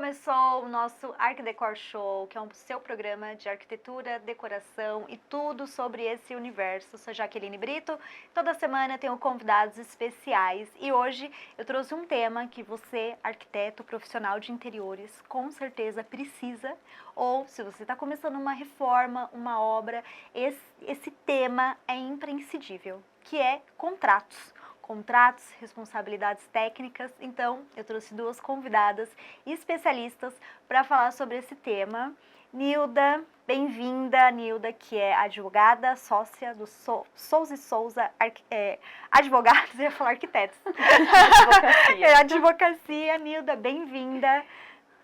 começou o nosso Arquidecor Show, que é o seu programa de arquitetura, decoração e tudo sobre esse universo. Sou Jaqueline Brito, toda semana tenho convidados especiais e hoje eu trouxe um tema que você, arquiteto, profissional de interiores, com certeza precisa, ou se você está começando uma reforma, uma obra, esse tema é imprescindível, que é contratos. Contratos, responsabilidades técnicas. Então, eu trouxe duas convidadas especialistas para falar sobre esse tema. Nilda, bem-vinda. Nilda, que é advogada, sócia do Souza e Souza Advogados, eu ia falar arquitetos. Advocacia. Nilda, bem-vinda.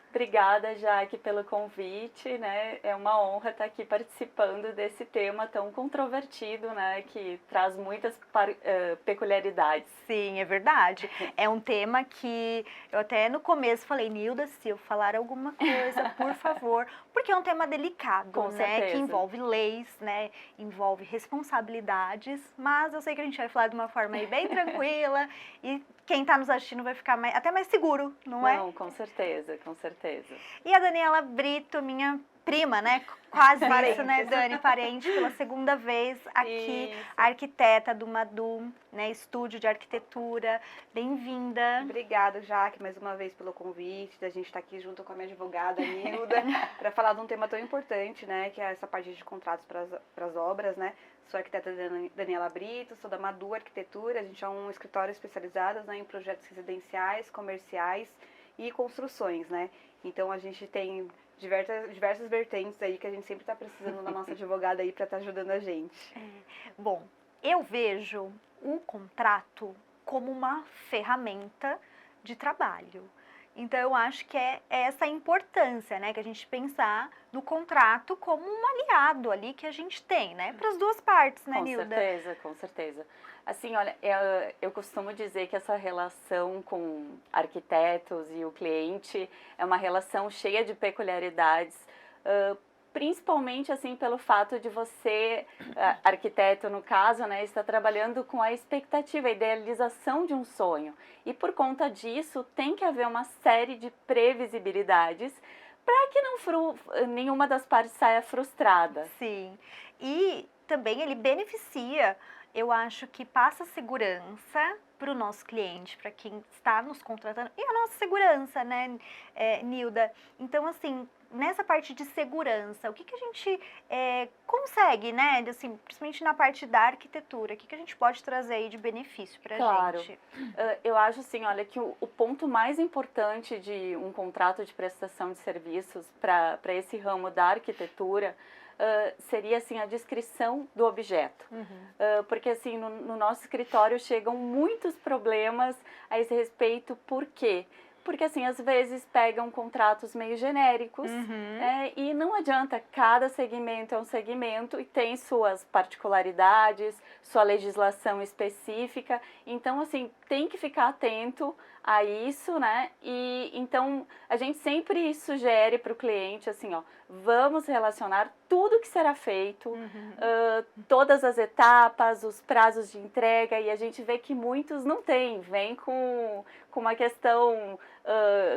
Obrigada, Jaque, pelo convite, né? É uma honra estar aqui participando desse tema tão controvertido, né? Que traz muitas peculiaridades. Sim, é verdade. É um tema que eu até no começo falei, Nilda, se eu falar alguma coisa, por favor, porque é um tema delicado, Com né? certeza. Que envolve leis, né? Envolve responsabilidades, mas eu sei que a gente vai falar de uma forma aí bem tranquila e quem está nos assistindo vai ficar até mais seguro, não é? Não, com certeza, com certeza. E a Daniela Brito, minha prima, né? Quase isso, né, Dani? Parente pela segunda vez aqui, Isso. arquiteta do Madu, né? Estúdio de arquitetura. Bem-vinda. Obrigada, Jaque, mais uma vez pelo convite, da gente estar aqui junto com a minha advogada, Nilda, para falar de um tema tão importante, né? Que é essa parte de contratos para as obras, né? Sou a arquiteta Daniela Brito, sou da Madu Arquitetura, a gente é um escritório especializado, né, em projetos residenciais, comerciais e construções, né? Então a gente tem diversas vertentes aí que a gente sempre está precisando da nossa advogada aí para estar ajudando a gente. Bom, eu vejo o contrato como uma ferramenta de trabalho. Então, eu acho que é essa a importância, né? Que a gente pensar no contrato como um aliado ali que a gente tem, né? Para as duas partes, né, Nilda? Com certeza, com certeza. Assim, olha, eu costumo dizer que essa relação com arquitetos e o cliente é uma relação cheia de peculiaridades, principalmente assim pelo fato de você, arquiteto no caso, né, está trabalhando com a expectativa, a idealização de um sonho. E por conta disso tem que haver uma série de previsibilidades para que nenhuma das partes saia frustrada. Sim. E também ele beneficia, eu acho que passa segurança para o nosso cliente, para quem está nos contratando, e a nossa segurança, né, Nilda? Então, assim, nessa parte de segurança, o que a gente consegue, né, assim, principalmente na parte da arquitetura, o que a gente pode trazer aí de benefício para a gente? Eu acho assim, olha, que o ponto mais importante de um contrato de prestação de serviços para esse ramo da arquitetura seria assim a descrição do objeto, porque assim no nosso escritório chegam muitos problemas a esse respeito. Por quê? Porque assim, às vezes pegam contratos meio genéricos, e não adianta, cada segmento é um segmento e tem suas particularidades, sua legislação específica, então assim, tem que ficar atento a isso, né? E então a gente sempre sugere para o cliente assim, ó, vamos relacionar tudo que será feito, todas as etapas, os prazos de entrega, e a gente vê que muitos não têm, vem com uma questão,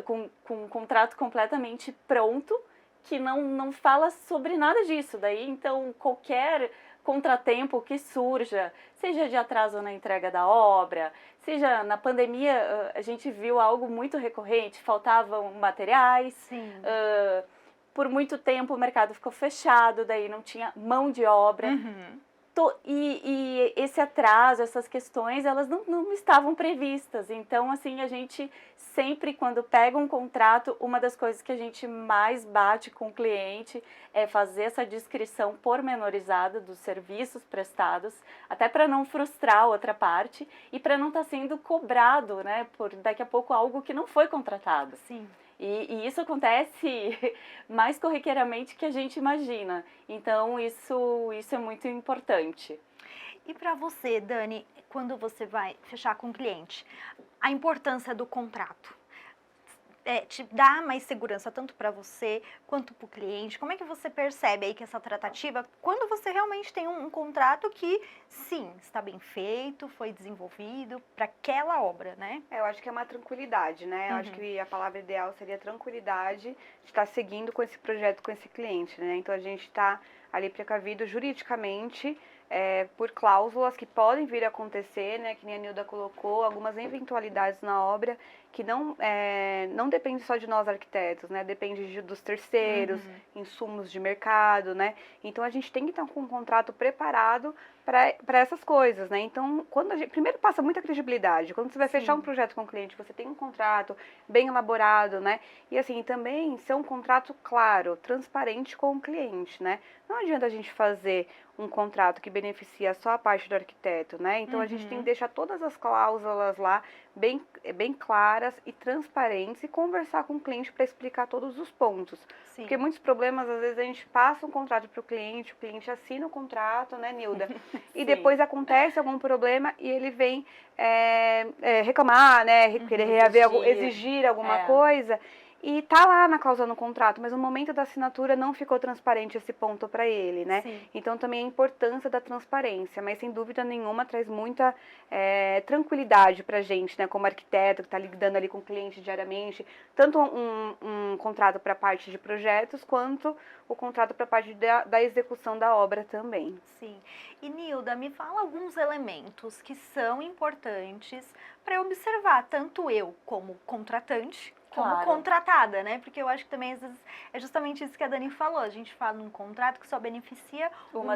com um contrato completamente pronto, que não fala sobre nada disso. Daí, então, qualquer contratempo que surja, seja de atraso na entrega da obra, seja na pandemia, a gente viu algo muito recorrente, faltavam materiais, por muito tempo o mercado ficou fechado, daí não tinha mão de obra. E esse atraso, essas questões, elas não estavam previstas. Então, assim, a gente sempre, quando pega um contrato, uma das coisas que a gente mais bate com o cliente é fazer essa descrição pormenorizada dos serviços prestados, até para não frustrar a outra parte e para não estar sendo cobrado, né, por daqui a pouco algo que não foi contratado. Sim. E isso acontece mais corriqueiramente que a gente imagina. Então, isso é muito importante. E para você, Dani, quando você vai fechar com o cliente, a importância do contrato? te dá mais segurança tanto para você quanto para o cliente? Como é que você percebe aí que essa tratativa, quando você realmente tem um contrato que, sim, está bem feito, foi desenvolvido para aquela obra, né? Eu acho que é uma tranquilidade, né? Eu acho que a palavra ideal seria tranquilidade de estar seguindo com esse projeto, com esse cliente, né? Então, a gente está ali precavido juridicamente por cláusulas que podem vir a acontecer, né? Que nem a Nilda colocou, algumas eventualidades na obra que não depende só de nós arquitetos, né? Depende dos terceiros, insumos de mercado, né? Então, a gente tem que estar com um contrato preparado para essas coisas, né? Então, primeiro passa muita credibilidade. Quando você vai fechar um projeto com o cliente, você tem um contrato bem elaborado, né? E assim, também ser um contrato claro, transparente com o cliente, né? Não adianta a gente fazer um contrato que beneficia só a parte do arquiteto, né? Então, a gente tem que deixar todas as cláusulas lá bem claras e transparentes e conversar com o cliente para explicar todos os pontos. Sim. Porque muitos problemas, às vezes, a gente passa um contrato para o cliente assina o contrato, né, Nilda? E depois acontece algum problema e ele vem reclamar, né, querer reaver, exigir alguma coisa. E tá lá na cláusula no contrato, mas no momento da assinatura não ficou transparente esse ponto para ele, né? Sim. Então também a importância da transparência, mas sem dúvida nenhuma traz muita tranquilidade pra gente, né? Como arquiteto que está lidando ali com o cliente diariamente, tanto um contrato para a parte de projetos, quanto o contrato para a parte da execução da obra também. Sim. E Nilda, me fala alguns elementos que são importantes para eu observar, tanto eu como contratante, como contratada, né? Porque eu acho que também, às vezes, é justamente isso que a Dani falou. A gente fala num contrato que só beneficia uma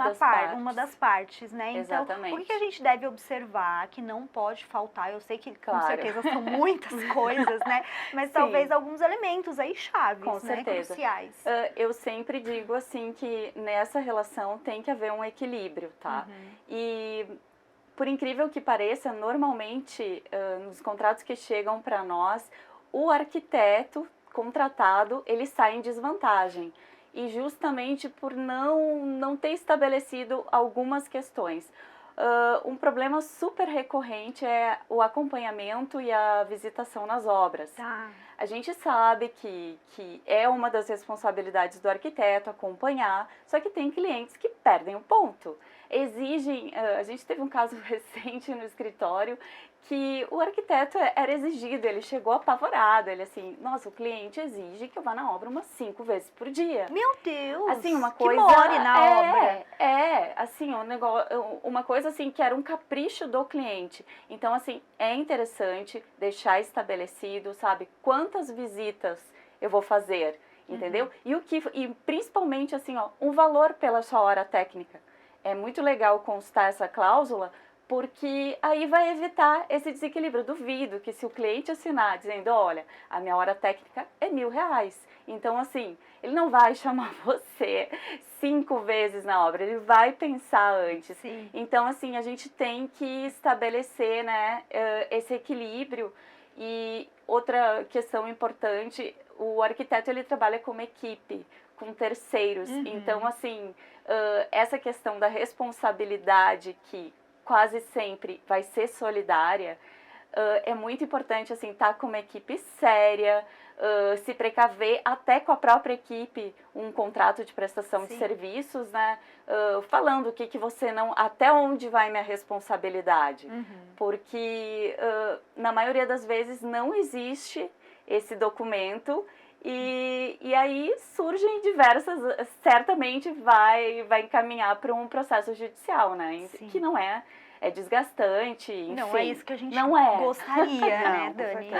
das partes, né? Exatamente. Então, o que a gente deve observar que não pode faltar? Eu sei que, com certeza, são muitas coisas, né? Mas talvez alguns elementos aí chaves, com certeza, cruciais. Eu sempre digo, assim, que nessa relação tem que haver um equilíbrio, tá? E, por incrível que pareça, normalmente, nos contratos que chegam para nós, o arquiteto contratado, ele sai em desvantagem. E justamente por não ter estabelecido algumas questões. Um problema super recorrente é o acompanhamento e a visitação nas obras. A gente sabe que é uma das responsabilidades do arquiteto acompanhar, só que tem clientes que perdem o ponto. A gente teve um caso recente no escritório que o arquiteto era exigido, ele chegou apavorado, ele assim, nossa, o cliente exige que eu vá na obra umas 5 vezes por dia. Meu Deus! Assim, uma coisa... Que more na obra. Assim, uma coisa assim que era um capricho do cliente. Então, assim, é interessante deixar estabelecido, sabe, quantas visitas eu vou fazer, entendeu? E principalmente, assim, um valor pela sua hora técnica. É muito legal constar essa cláusula, porque aí vai evitar esse desequilíbrio. Eu duvido que se o cliente assinar dizendo, olha, a minha hora técnica é R$1.000. Então, assim, ele não vai chamar você 5 vezes na obra, ele vai pensar antes. Sim. Então, assim, a gente tem que estabelecer, né, esse equilíbrio. E outra questão importante, o arquiteto, ele trabalha como equipe, com terceiros. Então, assim, essa questão da responsabilidade que quase sempre vai ser solidária, é muito importante, assim, estar com uma equipe séria, se precaver até com a própria equipe, um contrato de prestação de serviços, né? Falando o que você não... Até onde vai minha responsabilidade? Porque, na maioria das vezes, não existe esse documento. E aí surgem diversas, certamente vai encaminhar para um processo judicial, né? Que não é desgastante, enfim. Não é isso que a gente gostaria, né, Dani?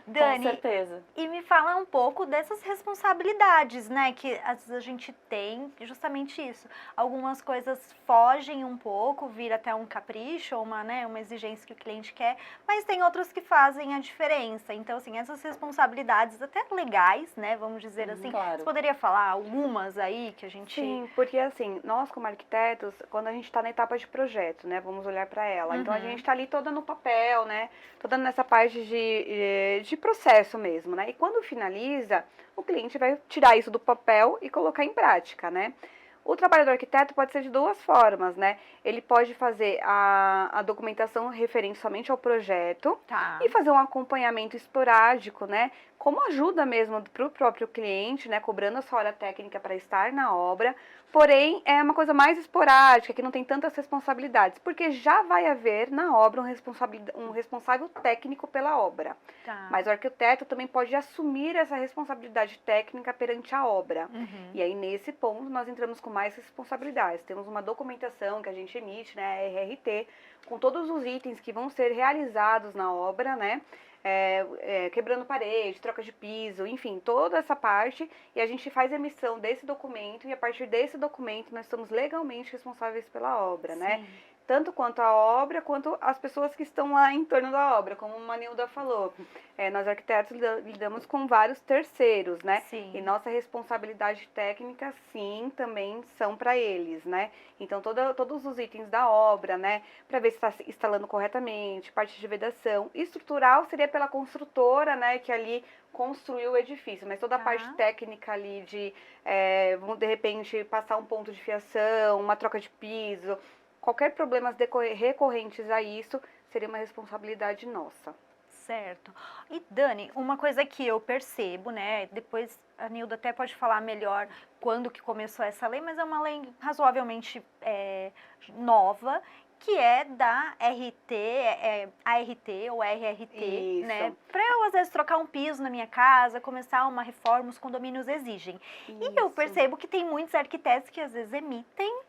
Dani, com certeza. E me fala um pouco dessas responsabilidades, né, que às vezes a gente tem, justamente isso. Algumas coisas fogem um pouco, vira até um capricho, ou uma exigência que o cliente quer, mas tem outras que fazem a diferença. Então, assim, essas responsabilidades até legais, né, vamos dizer assim, você poderia falar algumas aí que a gente... Sim, porque assim, nós como arquitetos, quando a gente está na etapa de projeto, né, vamos olhar para ela. Então, a gente está ali toda no papel, né? Toda nessa parte de processo mesmo, né? E quando finaliza, o cliente vai tirar isso do papel e colocar em prática, né? O trabalho do arquiteto pode ser de 2 formas, né? Ele pode fazer a documentação referente somente ao projeto e fazer um acompanhamento esporádico, né? como ajuda mesmo para o próprio cliente, né, cobrando a sua hora técnica para estar na obra, porém é uma coisa mais esporádica, que não tem tantas responsabilidades, porque já vai haver na obra um responsável técnico pela obra. Tá. Mas o arquiteto também pode assumir essa responsabilidade técnica perante a obra. Uhum. E aí, nesse ponto, nós entramos com mais responsabilidades. Temos uma documentação que a gente emite, né, a RRT, com todos os itens que vão ser realizados na obra, né, quebrando parede, troca de piso, enfim, toda essa parte, e a gente faz a emissão desse documento, e a partir desse documento nós estamos legalmente responsáveis pela obra, né? Tanto quanto a obra, quanto as pessoas que estão lá em torno da obra, como a Manilda falou. Nós arquitetos lidamos com vários terceiros, né? Sim. E nossa responsabilidade técnica, sim, também são para eles, né? Então, todos os itens da obra, né? Para ver se está instalando corretamente, parte de vedação. Estrutural seria pela construtora, né? Que ali construiu o edifício, mas toda a parte técnica ali de repente, passar um ponto de fiação, uma troca de piso, qualquer problemas recorrentes a isso, seria uma responsabilidade nossa. Certo. E Dani, uma coisa que eu percebo, né, depois a Nilda até pode falar melhor quando que começou essa lei, mas é uma lei razoavelmente nova, que é da ART ou RRT, Isso. né? Para eu, às vezes, trocar um piso na minha casa, começar uma reforma, os condomínios exigem. Isso. E eu percebo que tem muitos arquitetos que, às vezes, emitem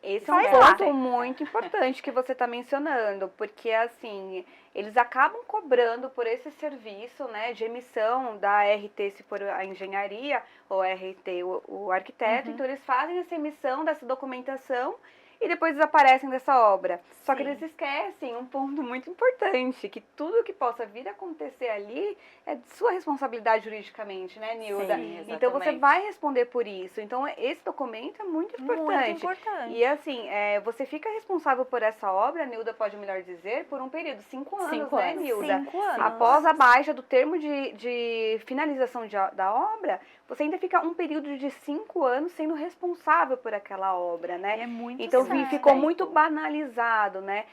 esse é um ponto muito importante que você está mencionando, porque assim, eles acabam cobrando por esse serviço, né, de emissão da RT, se for a engenharia, ou RT, o arquiteto, então eles fazem essa emissão dessa documentação e depois desaparecem dessa obra. Só que eles esquecem um ponto muito importante, que tudo que possa vir a acontecer ali é de sua responsabilidade juridicamente, né, Nilda? Sim, então você vai responder por isso. Então esse documento é muito importante. Muito importante. E assim, você fica responsável por essa obra, Nilda pode melhor dizer, por um período de 5 anos, né, Nilda? 5 anos. Após a baixa do termo de finalização da obra, você ainda fica um período de 5 anos sendo responsável por aquela obra, né? É muito então ficou tempo. muito banalizado, né?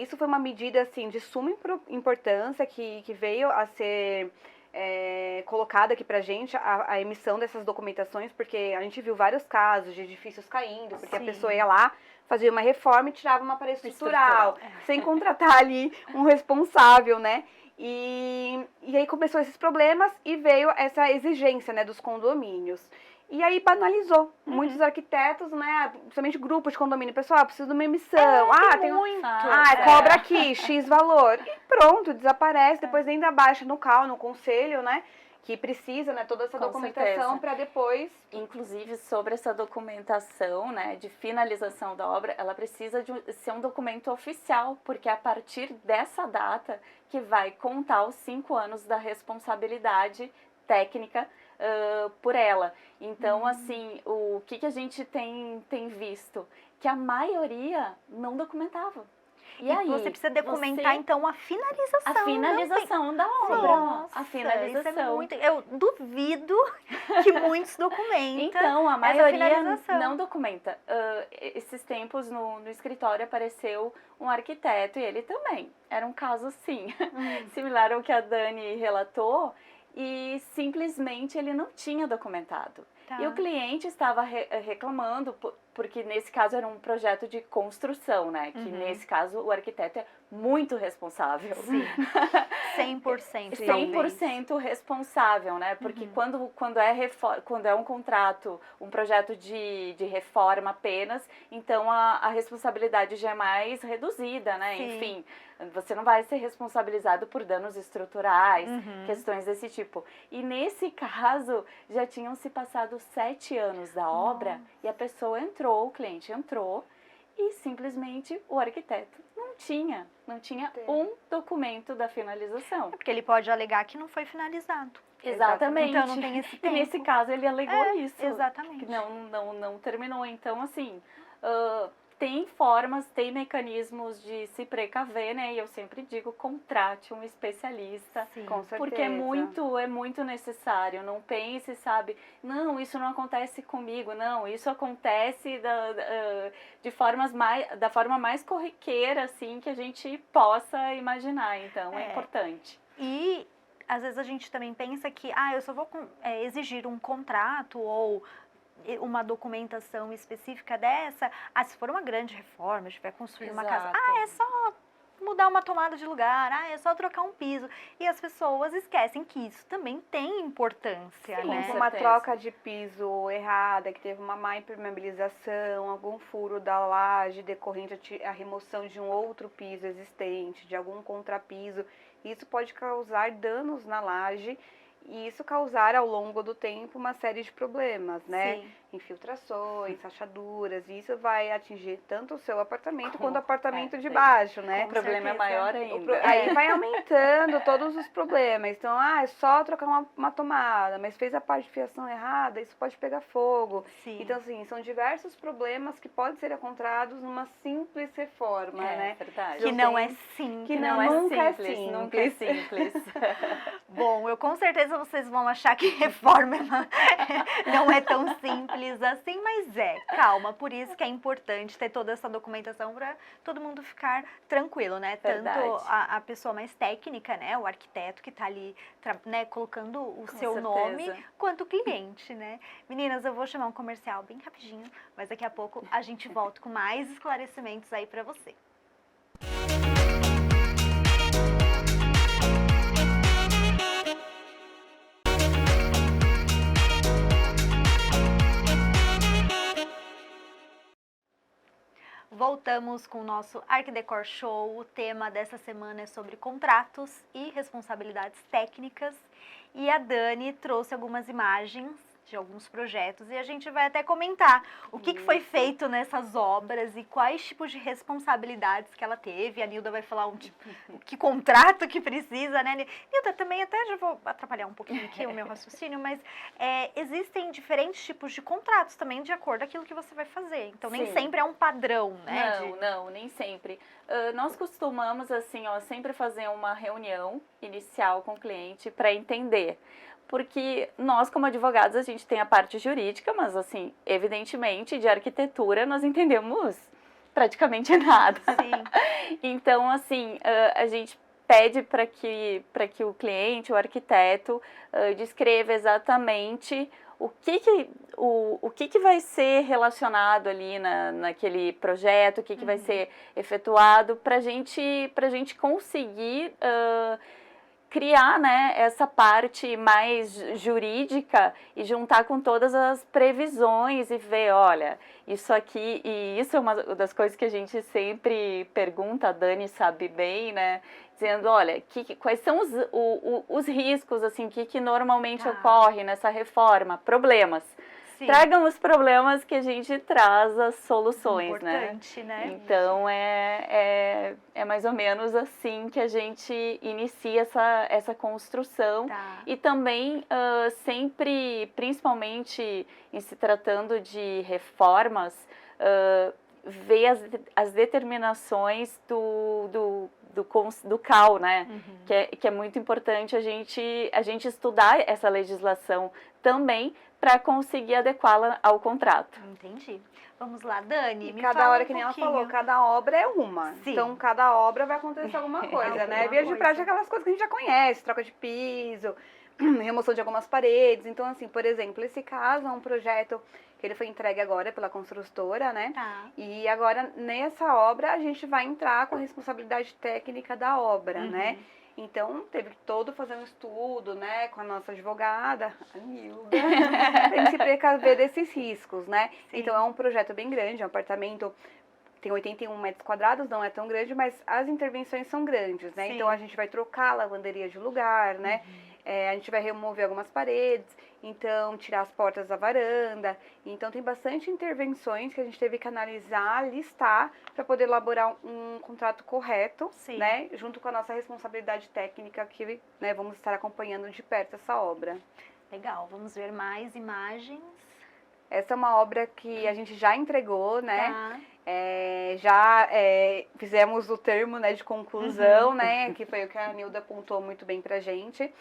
Isso foi uma medida assim de suma importância que veio a ser colocada aqui pra gente, a emissão dessas documentações, porque a gente viu vários casos de edifícios caindo, porque a pessoa ia lá, fazia uma reforma e tirava uma parede estrutural, sem contratar ali um responsável, né? E aí começou esses problemas e veio essa exigência, né, dos condomínios. E aí banalizou. Muitos arquitetos, né, principalmente grupos de condomínio, pessoal, preciso de uma emissão. Tem muito. Cobra aqui, X valor. E pronto, desaparece, depois ainda baixa no CAL, no conselho, né, que precisa, né, toda essa documentação para depois... Inclusive, sobre essa documentação, né, de finalização da obra, ela precisa ser um documento oficial, porque é a partir dessa data que vai contar os 5 anos da responsabilidade técnica por ela. Então, assim, o que a gente tem visto? Que a maioria não documentava. E aí, você precisa documentar, então, a finalização. A finalização da obra. Nossa, a finalização. Isso é muito... Eu duvido que muitos documentam. Então, a maioria não documenta. Esses tempos no escritório apareceu um arquiteto e ele também. Era um caso, sim, similar ao que a Dani relatou. E simplesmente ele não tinha documentado. E o cliente estava reclamando, porque nesse caso era um projeto de construção, né? Que nesse caso o arquiteto é muito responsável. Sim, 100%. 100% responsável, né? Porque quando é um contrato, um projeto de reforma apenas, então a responsabilidade já é mais reduzida, né? Sim. Enfim, você não vai ser responsabilizado por danos estruturais, questões desse tipo. E nesse caso, já tinham se passado 7 anos da obra e a pessoa entrou, o cliente entrou e simplesmente o arquiteto não tinha um documento da finalização. Porque ele pode alegar que não foi finalizado. Exatamente. Então não tem esse tempo. E nesse caso ele alegou isso. Exatamente. Que não terminou. Então, assim, tem formas, tem mecanismos de se precaver, né? E eu sempre digo, contrate um especialista. Sim. Com certeza. Porque é muito necessário. Não pense, sabe? Não, isso não acontece comigo. Não, isso acontece da forma mais corriqueira, assim, que a gente possa imaginar. Então, é importante. E às vezes a gente também pensa que, eu só vou exigir um contrato ou uma documentação específica dessa, se for uma grande reforma, a gente vai construir uma casa, é só mudar uma tomada de lugar, é só trocar um piso. E as pessoas esquecem que isso também tem importância, Sim, né? uma troca de piso errada, que teve uma má impermeabilização, algum furo da laje decorrente a remoção de um outro piso existente, de algum contrapiso, isso pode causar danos na laje e isso causar ao longo do tempo uma série de problemas, né? Sim. Infiltrações, rachaduras, e isso vai atingir tanto o seu apartamento quanto o apartamento de sim. baixo, né? O problema é maior ainda. Aí vai aumentando todos os problemas. Então, é só trocar uma tomada, mas fez a parte de fiação errada, isso pode pegar fogo. Sim. Então, assim, são diversos problemas que podem ser encontrados numa simples reforma, né? Verdade. Que não é simples. Que nunca é simples. Bom, eu com certeza vocês vão achar que reforma não é tão simples assim, mas calma, por isso que é importante ter toda essa documentação para todo mundo ficar tranquilo, né? Verdade. Tanto a pessoa mais técnica, né, o arquiteto que está ali, né, colocando o seu nome, quanto o cliente, né? Meninas, eu vou chamar um comercial bem rapidinho, mas daqui a pouco a gente volta com mais esclarecimentos aí para você. Voltamos com o nosso Arquidecor Show. O tema dessa semana é sobre contratos e responsabilidades técnicas. E a Dani trouxe algumas imagens de alguns projetos e a gente vai até comentar o que foi feito nessas obras e quais tipos de responsabilidades que ela teve. A Nilda vai falar que contrato que precisa, né? Nilda, também até já vou atrapalhar um pouquinho aqui o meu raciocínio, mas existem diferentes tipos de contratos também de acordo com aquilo que você vai fazer. Então, nem sempre é um padrão, né? Não, nem sempre. Nós costumamos, assim, sempre fazer uma reunião inicial com o cliente para entender. Porque nós, como advogados, a gente tem a parte jurídica, mas, assim, evidentemente, de arquitetura nós entendemos praticamente nada. Sim. Então, assim, a gente pede para que o cliente, o arquiteto, descreva exatamente o que vai ser relacionado ali naquele projeto, o que vai ser efetuado, para a gente conseguir criar, né, essa parte mais jurídica e juntar com todas as previsões e ver, olha, isso aqui, e isso é uma das coisas que a gente sempre pergunta, a Dani sabe bem, né, dizendo, olha, quais são os riscos, assim, que normalmente ocorre nessa reforma, problemas. Sim. Tragam os problemas que a gente traz as soluções, importante, né? Então, é mais ou menos assim que a gente inicia essa construção. E também, sempre, principalmente em se tratando de reformas, ver as determinações do CAL, né? Que é muito importante a gente estudar essa legislação também para conseguir adequá-la ao contrato. Entendi. Vamos lá, Dani, me cada hora, que nem ela falou, cada obra é uma. Sim. Então, cada obra vai acontecer alguma coisa, né? Via de prática, aquelas coisas que a gente já conhece, troca de piso, remoção de algumas paredes. Então, assim, por exemplo, esse caso é um projeto que ele foi entregue agora pela construtora, né? E agora, nessa obra, a gente vai entrar com a responsabilidade técnica da obra, né? Então, teve que todo fazer um estudo, né, com a nossa advogada, a Nilda, tem que se precaver desses riscos, né? Sim. Então, é um projeto bem grande, é um apartamento, tem 81 metros quadrados, não é tão grande, mas as intervenções são grandes, né? Sim. Então, a gente vai trocar a lavanderia de lugar, né? A gente vai remover algumas paredes, então tirar as portas da varanda. Então tem bastante intervenções que a gente teve que analisar, listar, para poder elaborar um contrato correto, né? Junto com a nossa responsabilidade técnica que, né, vamos estar acompanhando de perto essa obra. Legal, vamos ver mais imagens. Essa é uma obra que a gente já entregou, né? Já fizemos o termo, né, de conclusão, né, que foi o que a Nilda apontou muito bem pra gente.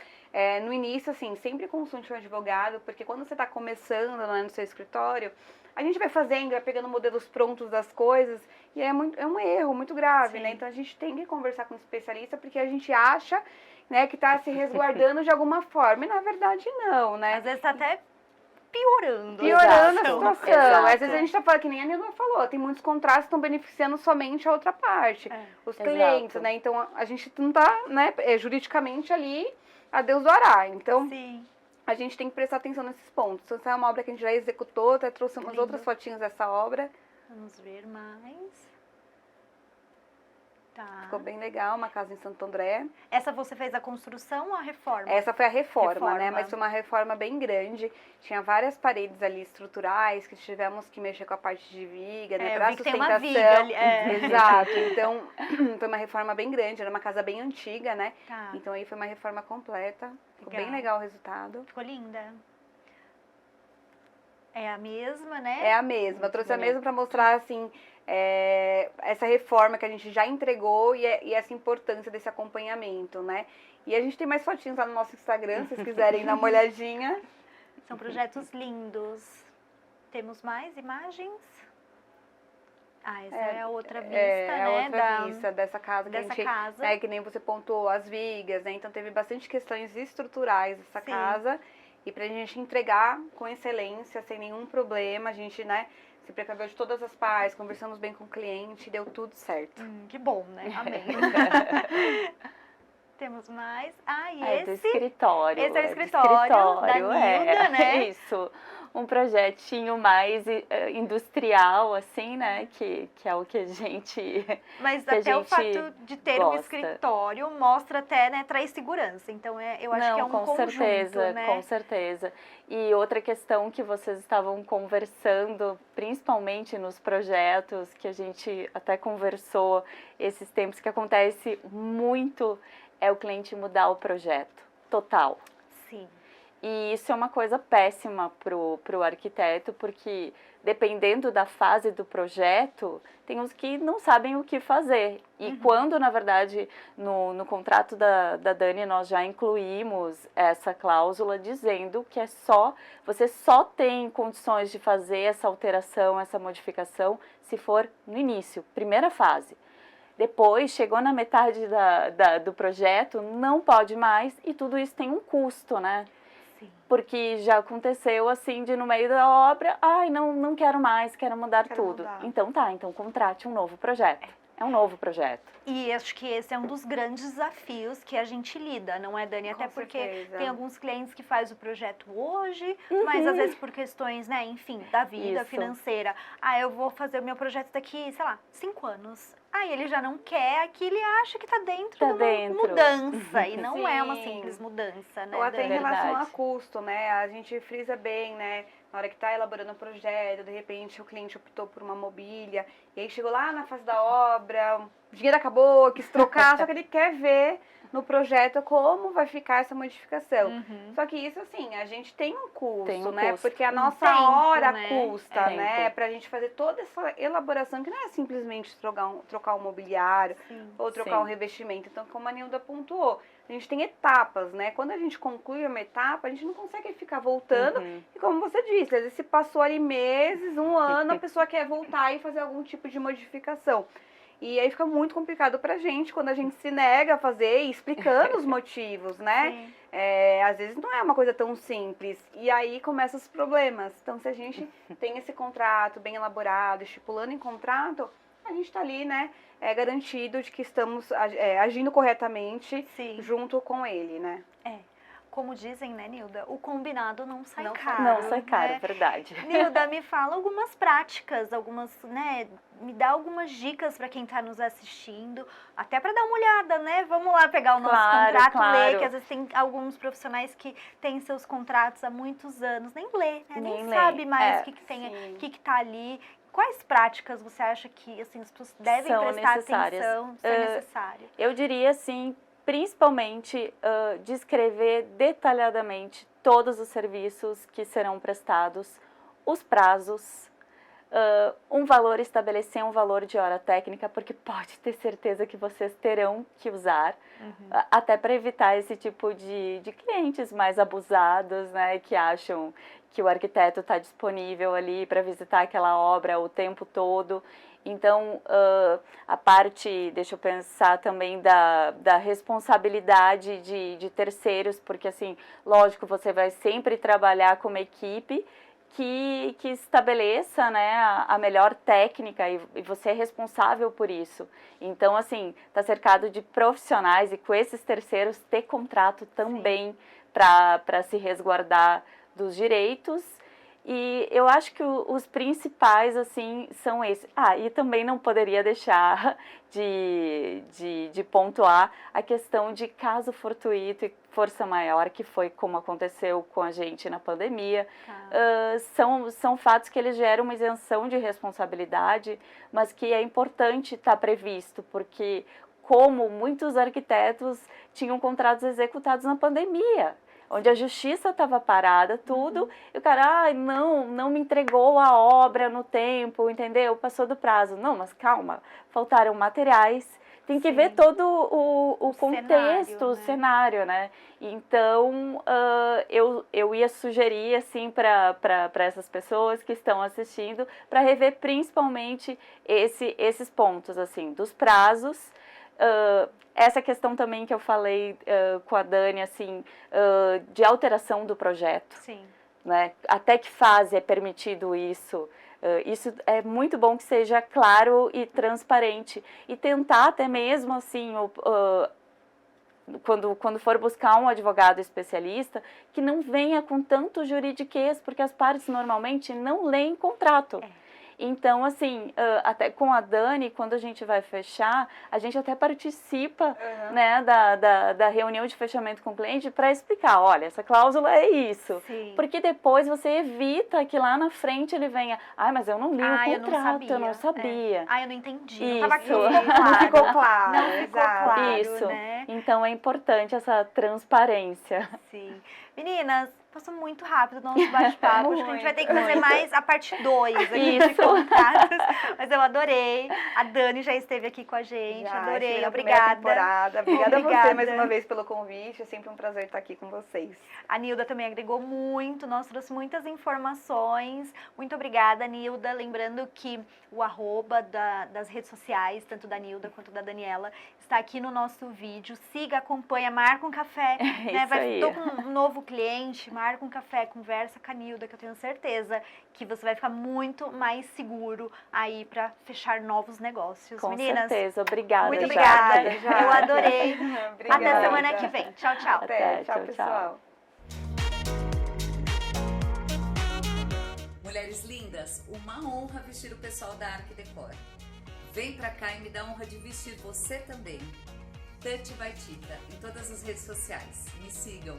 No início, assim, sempre consulte um advogado, porque quando você está começando lá no seu escritório, a gente vai fazendo, vai pegando modelos prontos das coisas, e é um erro muito grave, Sim. né? Então a gente tem que conversar com um especialista, porque a gente acha, né, que está se resguardando de alguma forma, e na verdade não, né? Às vezes tá até piorando. Piorando a Exato. situação. Exato. Às vezes a gente tá falando, que nem a Nilma falou, tem muitos contratos que estão beneficiando somente a outra parte, os clientes, Exato. né? Então a gente não tá, né, juridicamente ali a Deus dará. Então Sim. a gente tem que prestar atenção nesses pontos. Então, essa é uma obra que a gente já executou, até trouxe umas Lindo. outras fotinhas dessa obra. Vamos ver mais. Tá. Ficou bem legal, uma casa em Santo André. Essa você fez a construção ou a reforma? Essa foi a reforma, né? Reforma. Mas foi uma reforma bem grande. Tinha várias paredes ali estruturais que tivemos que mexer com a parte de viga, né? eu Pra vi que tem uma sustentação. viga ali. É. Exato. Então, foi uma reforma bem grande. Era uma casa bem antiga, né? Tá. Então aí foi uma reforma completa. Ficou Legal. bem legal o resultado. Ficou linda. É a mesma, né? É a mesma. Eu trouxe a bonito. mesma para mostrar, assim, essa reforma que a gente já entregou e essa importância desse acompanhamento, né? E a gente tem mais fotinhos lá no nosso Instagram, se vocês quiserem dar uma olhadinha. São projetos lindos. Temos mais imagens? Ah, essa é a outra vista, É a né? outra vista dessa casa que dessa a gente... casa. É, que nem você pontuou as vigas, né? Então teve bastante questões estruturais dessa Sim. casa. E pra gente entregar com excelência, sem nenhum problema, a gente, né, se precaveu de todas as partes, conversamos bem com o cliente, deu tudo certo. Que bom, né? Amém. Temos mais. Ah, e É do esse? escritório. Esse é o do escritório da Nilda, né? Isso. Um projetinho mais industrial, assim, né? Que é o que a gente... Mas que a até o gente fato de ter um gosta. escritório mostra até, né, traz segurança. Então, eu acho que é um com conjunto, certeza, né? com certeza. E outra questão que vocês estavam conversando, principalmente nos projetos, que a gente até conversou esses tempos, que acontece muito, é o cliente mudar o projeto total. Sim. E isso é uma coisa péssima pro arquiteto, porque dependendo da fase do projeto, tem uns que não sabem o que fazer. E quando, na verdade, no contrato da Dani, nós já incluímos essa cláusula dizendo que você só tem condições de fazer essa alteração, essa modificação, se for no início, primeira fase. Depois, chegou na metade do projeto, não pode mais, e tudo isso tem um custo, né? Sim. Porque já aconteceu assim, de no meio da obra, ai, não quero mais, quero mudar tudo. mudar. Então contrate um novo projeto. É um novo projeto. E acho que esse é um dos grandes desafios que a gente lida, não é, Dani? Até Com porque certeza. tem alguns clientes que fazem o projeto hoje, mas às vezes por questões, né, enfim, da vida Isso. financeira. Ah, eu vou fazer o meu projeto daqui, sei lá, 5 anos. Aí ele já não quer, aqui ele acha que tá dentro Tá de uma dentro. mudança. E não é uma Sim. simples mudança, né, Ou até em Dani? relação a Verdade. custo, né? A gente frisa bem, né? Na hora que está elaborando o projeto, de repente o cliente optou por uma mobília, e aí chegou lá na fase da obra, o dinheiro acabou, quis trocar, só que ele quer ver no projeto como vai ficar essa modificação. Só que isso, assim, a gente tem um custo, Tem um né? custo. Porque a Um nossa tempo, hora né? custa, É. né? Tempo. Pra gente fazer toda essa elaboração, que não é simplesmente trocar um mobiliário, Sim. ou trocar Sim. um revestimento. Então, como a Nilda pontuou, a gente tem etapas, né? Quando a gente conclui uma etapa, a gente não consegue ficar voltando. E como você disse, às vezes se passou ali meses, um ano, a pessoa quer voltar e fazer algum tipo de modificação. E aí fica muito complicado pra gente quando a gente se nega a fazer e explicando os motivos, né? Sim. Às vezes não é uma coisa tão simples. E aí começam os problemas. Então, se a gente tem esse contrato bem elaborado, estipulando em contrato, a gente tá ali, né? Garantido de que estamos agindo corretamente Sim. junto com ele, né? Como dizem, né, Nilda? O combinado não sai Não sai caro. Não sai caro, né? verdade. Nilda, me fala algumas práticas, né? Me dá algumas dicas para quem está nos assistindo, até para dar uma olhada, né? Vamos lá pegar o nosso Claro, contrato, claro. ler, que às vezes tem alguns profissionais que têm seus contratos há muitos anos, nem lê, né? Nem Nem lê. sabe mais o que sim. tá ali. Quais práticas você acha que assim, as pessoas devem São prestar necessárias. atenção, se é necessário? Eu diria assim, principalmente descrever detalhadamente todos os serviços que serão prestados, os prazos, estabelecer um valor de hora técnica, porque pode ter certeza que vocês terão que usar, até para evitar esse tipo de clientes mais abusados, né, que acham que o arquiteto está disponível ali para visitar aquela obra o tempo todo. Então, a parte, deixa eu pensar também da responsabilidade de terceiros, porque assim, lógico, você vai sempre trabalhar com uma equipe que estabeleça, né, a melhor técnica e você é responsável por isso. Então, assim, tá cercado de profissionais e com esses terceiros ter contrato também para se resguardar dos direitos. E eu acho que os principais, assim, são esses. E também não poderia deixar de pontuar a questão de caso fortuito e força maior, que foi como aconteceu com a gente na pandemia. São fatos que eles geram uma isenção de responsabilidade, mas que é importante estar previsto, porque como muitos arquitetos tinham contratos executados na pandemia, onde a justiça estava parada, tudo, e o cara, não me entregou a obra no tempo, entendeu? Passou do prazo. Não, mas calma, faltaram materiais, tem que ver todo o contexto, cenário, o cenário, né? Então, eu ia sugerir, assim, para essas pessoas que estão assistindo, para rever principalmente esses pontos, assim, dos prazos. Essa questão também que eu falei com a Dani, assim, de alteração do projeto. Sim. Né? Até que fase é permitido isso? Isso é muito bom que seja claro e transparente. E tentar até mesmo, assim, quando for buscar um advogado especialista, que não venha com tanto juridiquês, porque as partes normalmente não leem contrato. Então, assim, até com a Dani, quando a gente vai fechar, a gente até participa né, da reunião de fechamento com o cliente para explicar, olha, essa cláusula é isso. Sim. Porque depois você evita que lá na frente ele venha, mas eu não li o contrato, eu não sabia. Eu não entendi, isso. não estava aqui. Não ficou claro. Não ficou claro, isso. Né? Então, é importante essa transparência. Sim. Meninas, passou muito rápido o nosso bate-papo. Acho que a gente vai ter que fazer mais a parte 2 aqui de contratos. Mas eu adorei. A Dani já esteve aqui com a gente. Adorei. Obrigada. Obrigada a você mais uma vez pelo convite. É sempre um prazer estar aqui com vocês. A Nilda também agregou muito. Nós trouxe muitas informações. Muito obrigada, Nilda. Lembrando que o @ das redes sociais, tanto da Nilda quanto da Daniela, está aqui no nosso vídeo. Siga, acompanha, marca um café. Né? Tô com um novo cliente, marca um café, conversa com a Nilda, que eu tenho certeza que você vai ficar muito mais seguro aí para fechar novos negócios. Com Meninas, certeza, obrigada. Muito obrigada, eu adorei. Obrigada. Até semana que vem. Tchau, tchau. Até, tchau, pessoal. Mulheres lindas, uma honra vestir o pessoal da Arquidecor. Vem pra cá e me dá a honra de vestir você também. Tati by Tita, em todas as redes sociais. Me sigam.